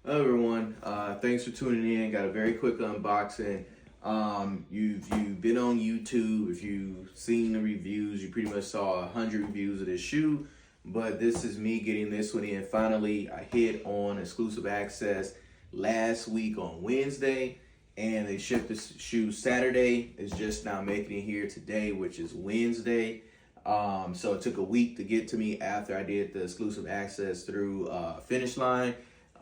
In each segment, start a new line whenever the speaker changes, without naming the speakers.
Hello everyone, thanks for tuning in. Got a very quick unboxing. You've been on YouTube. If you've seen the reviews, you pretty much saw 100 reviews of this shoe. But this is me getting this one in. Finally, I hit on exclusive access last week on Wednesday, and they shipped this shoe Saturday. It's just now making it here today, which is Wednesday. So it took a week to get to me after I did the exclusive access through Finish Line.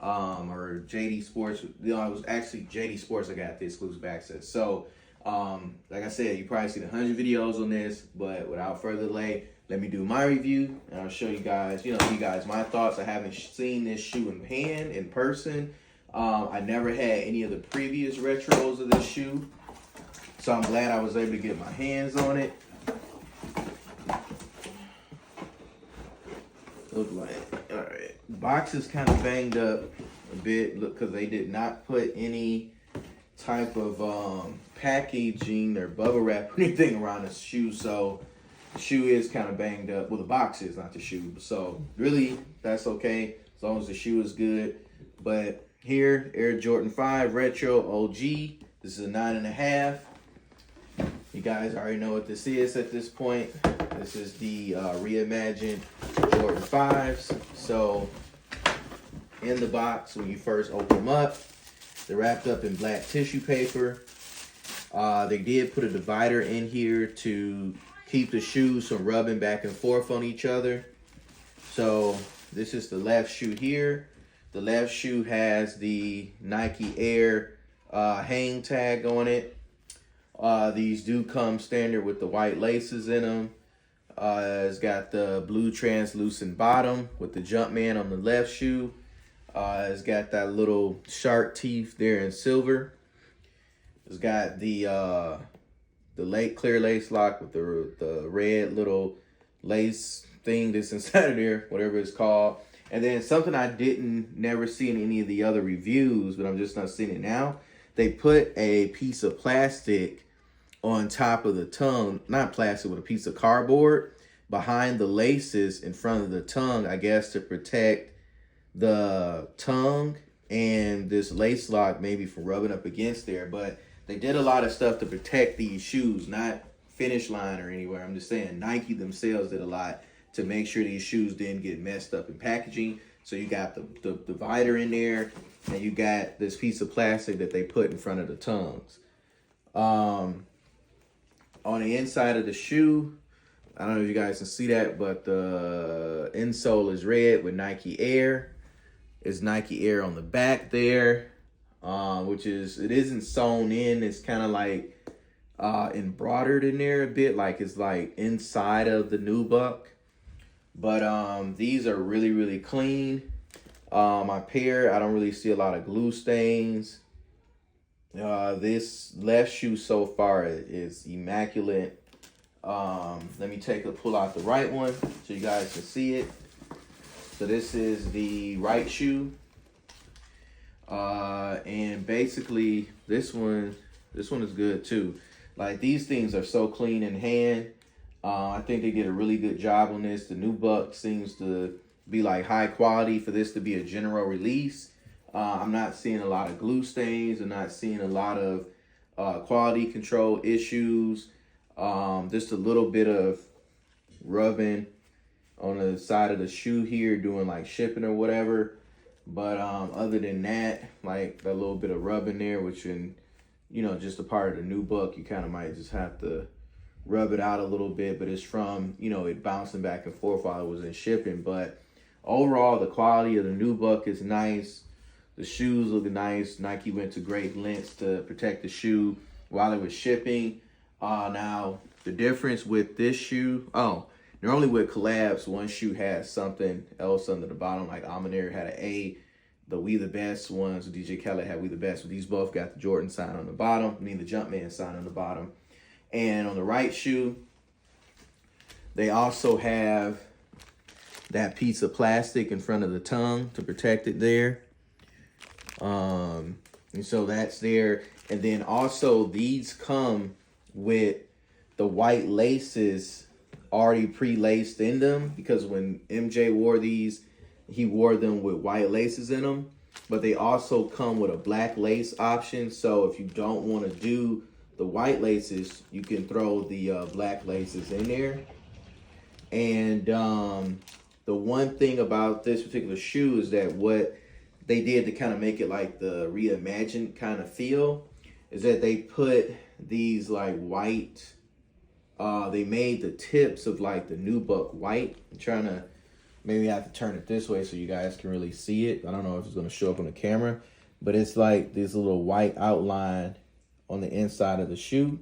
Or JD Sports. It was actually JD Sports I got the exclusive access. So, like I said, you probably seen 100 videos on this, but without further delay, let me do my review, and I'll show you guys, my thoughts. I haven't seen this shoe in person. I never had any of the previous retros of this shoe, so I'm glad I was able to get my hands on it. Look like, all right. Box is kind of banged up a bit, look, because they did not put any type of packaging or bubble wrap or anything around the shoe, so the shoe is kind of banged up. Well, the box is, not the shoe. So really, that's okay as long as the shoe is good. But here, Air Jordan 5 Retro OG. This is a 9.5. You guys already know what this is at this point. This is the reimagined Jordan 5s. So in the box, when you first open them up, they're wrapped up in black tissue paper. They did put a divider in here to keep the shoes from rubbing back and forth on each other. So this is the left shoe here. The left shoe has the Nike Air hang tag on it. These do come standard with the white laces in them. It's got the blue translucent bottom with the Jumpman on the left shoe. It's got that little shark teeth there in silver. It's got the clear lace lock with the red little lace thing that's inside of there, whatever it's called. And then something I never see in any of the other reviews, but I'm just not seeing it now. They put a piece of plastic on top of the tongue, not plastic, with a piece of cardboard behind the laces in front of the tongue, I guess to protect the tongue and this lace lock maybe from rubbing up against there. But they did a lot of stuff to protect these shoes, not Finish Line or anywhere. I'm just saying Nike themselves did a lot to make sure these shoes didn't get messed up in packaging. So you got the divider in there, and you got this piece of plastic that they put in front of the tongues. On the inside of the shoe, I don't know if you guys can see that, but the insole is red with Nike Air. It's Nike Air on the back there, it isn't sewn in. It's kind of like embroidered in there a bit, like it's like inside of the nubuck. But these are really, really clean. My pair, I don't really see a lot of glue stains. This left shoe so far is immaculate. Let me pull out the right one so you guys can see it. So this is the right shoe. And basically this one is good too. Like, these things are so clean in hand. I think they did a really good job on this. The nubuck seems to be like high quality for this to be a general release. I'm not seeing a lot of glue stains. I'm not seeing a lot of quality control issues. Just a little bit of rubbing on the side of the shoe here doing like shipping or whatever. But other than that, like that little bit of rubbing there, which in, just a part of the nubuck, you kind of might just have to rub it out a little bit, but it's from, it bouncing back and forth while it was in shipping. But overall, the quality of the nubuck is nice. The shoes look nice. Nike went to great lengths to protect the shoe while it was shipping. Now, the difference with this shoe, normally with collabs, one shoe has something else under the bottom, like Amanir had an A. The We The Best ones, DJ Khaled had We The Best, but these both got the Jordan sign on the bottom, the Jumpman sign on the bottom. And on the right shoe, they also have that piece of plastic in front of the tongue to protect it there. And so that's there. And then also these come with the white laces already pre-laced in them, because when MJ wore these, he wore them with white laces in them. but they also come with a black lace option. So if you don't want to do the white laces, you can throw the black laces in there. And the one thing about this particular shoe is that what they did to kind of make it like the reimagined kind of feel is that they put these like white, they made the tips of like the nubuck white. I'm trying to, maybe I have to turn it this way so you guys can really see it. I don't know if it's going to show up on the camera, but it's like this little white outline on the inside of the shoe.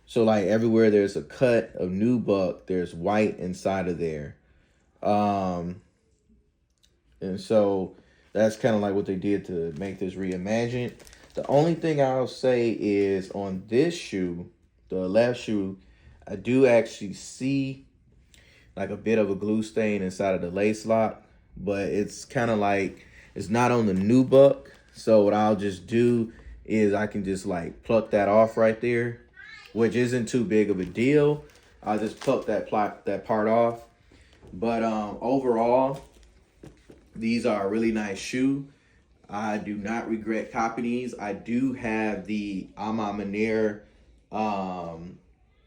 So like everywhere there's a cut of nubuck, there's white inside of there. And so that's kind of like what they did to make this reimagined. The only thing I'll say is on this shoe, the left shoe, I do actually see like a bit of a glue stain inside of the lace lock, but it's kind of like, it's not on the nubuck. So what I'll just do is I can just like pluck that off right there, which isn't too big of a deal. I'll just pluck that part off. But overall, these are a really nice shoe. I do not regret copying these. I do have the Alma Manier, I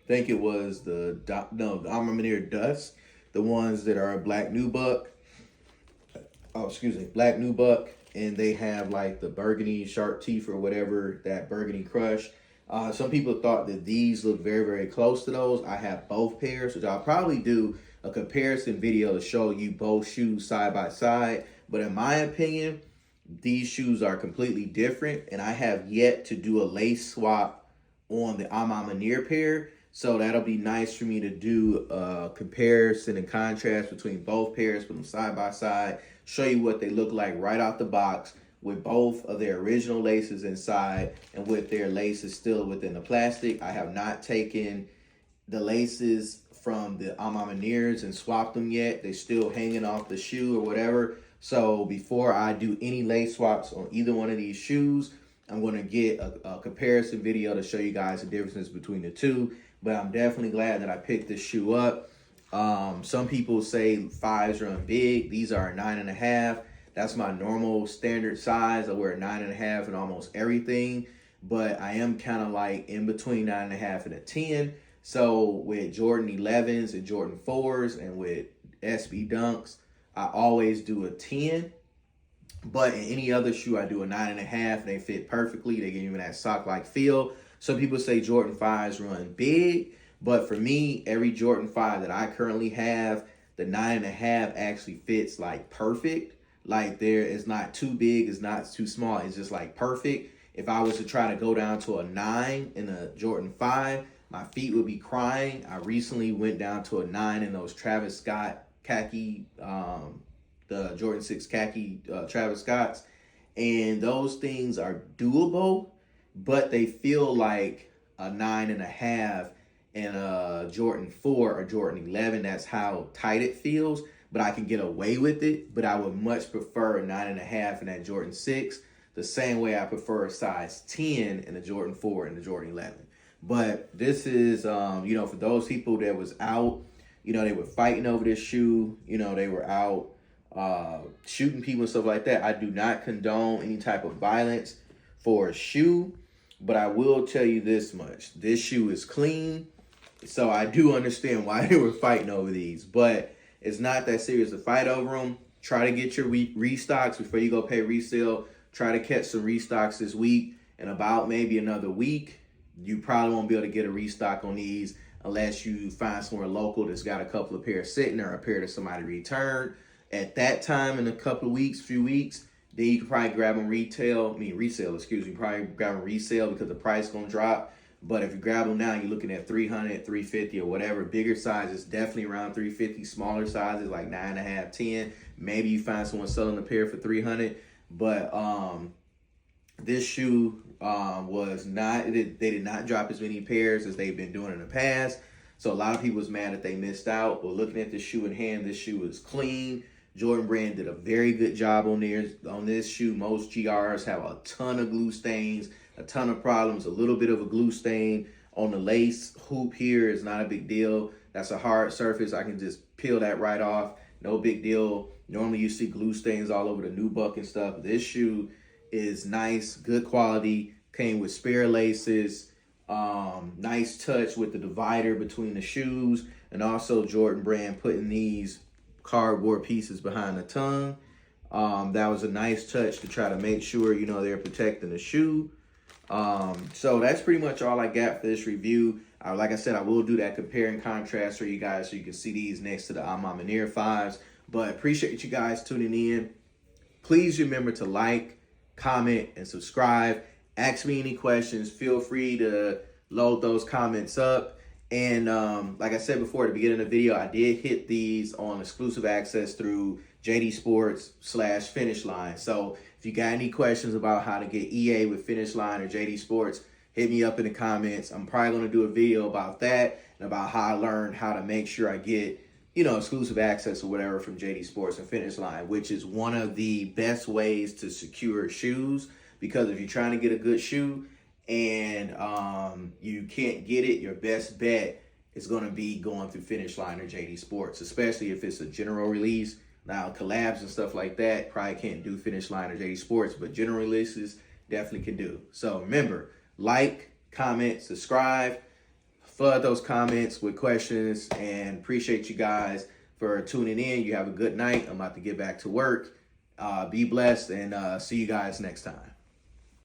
think it was the Alma Manier Dust, the ones that are black nubuck. Oh, excuse me, black nubuck, and they have like the burgundy sharp teeth or whatever, that burgundy crush. Some people thought that these look very, very close to those. I have both pairs, which I'll probably do a comparison video to show you both shoes side by side. But in my opinion, these shoes are completely different, and I have yet to do a lace swap on the Alma Manier pair. So that'll be nice for me to do a comparison and contrast between both pairs, put them side by side, show you what they look like right out the box with both of their original laces inside and with their laces still within the plastic. I have not taken the laces from the Alma Maniers and swapped them yet. They're still hanging off the shoe or whatever. So before I do any lace swaps on either one of these shoes, I'm going to get a comparison video to show you guys the differences between the two. But I'm definitely glad that I picked this shoe up. Some people say 5s run big. These are a 9.5. That's my normal standard size. I wear a 9.5 in almost everything. But I am kind of like in between 9.5 and a 10. So with Jordan 11s and Jordan 4s and with SB Dunks, I always do a 10. But in any other shoe, I do a 9.5. They fit perfectly. They give you that sock-like feel. Some people say Jordan 5s run big. But for me, every Jordan 5 that I currently have, the 9.5 actually fits like perfect. Like there is not too big, it's not too small. It's just like perfect. If I was to try to go down to a 9 in a Jordan 5, my feet would be crying. I recently went down to a 9 in those Travis Scott khaki, the Jordan 6 khaki Travis Scotts. And those things are doable, but they feel like a 9.5 and a Jordan 4 or Jordan 11. That's how tight it feels. But I can get away with it. But I would much prefer a 9.5 in that Jordan 6. The same way I prefer a size 10 in the Jordan 4 and the Jordan 11. But this is, for those people that was out, they were fighting over this shoe. They were out shooting people and stuff like that. I do not condone any type of violence for a shoe. But I will tell you this much. This shoe is clean. So I do understand why they were fighting over these. But it's not that serious to fight over them. Try to get your restocks before you go pay resale. Try to catch some restocks this week. In about maybe another week, you probably won't be able to get a restock on these unless you find somewhere local that's got a couple of pairs sitting or a pair that somebody returned. At that time, in a couple of weeks, few weeks, then you can probably grab them resale, probably grab them resale because the price is going to drop. But if you grab them now, you're looking at 300, 350 or whatever. Bigger sizes, definitely around 350. Smaller sizes like 9.5, 10. Maybe you find someone selling a pair for 300. But this shoe was not, they did not drop as many pairs as they've been doing in the past. So a lot of people was mad that they missed out. But looking at the shoe in hand, this shoe is clean. Jordan Brand did a very good job on this shoe. Most GRs have a ton of glue stains, a ton of problems. A little bit of a glue stain on the lace hoop here is not a big deal. That's a hard surface. I can just peel that right off. No big deal. Normally you see glue stains all over the nubuck and stuff. This shoe is nice, good quality, came with spare laces, nice touch with the divider between the shoes, and also Jordan Brand putting these cardboard pieces behind the tongue. That was a nice touch to try to make sure, you know, they're protecting the shoe. So that's pretty much all I got for this review. Like I said, I will do that compare and contrast for you guys so you can see these next to the Amamanir 5s. But appreciate you guys tuning in. Please remember to like, comment, and subscribe. Ask me any questions. Feel free to load those comments up. And like I said before at the beginning of the video, I did hit these on exclusive access through JD Sports / Finish Line. So if you got any questions about how to get EA with Finish Line or JD Sports, hit me up in the comments. I'm probably going to do a video about that and about how I learned how to make sure I get, you know, exclusive access or whatever from JD Sports and Finish Line, which is one of the best ways to secure shoes. Because if you're trying to get a good shoe and you can't get it, your best bet is going to be going through Finish Line or JD Sports, especially if it's a general release. Now, collabs and stuff like that probably can't do Finish Line or JD Sports, but general releases definitely can do. So remember, like, comment, subscribe, flood those comments with questions, and appreciate you guys for tuning in. You have a good night. I'm about to get back to work. Be blessed, and see you guys next time.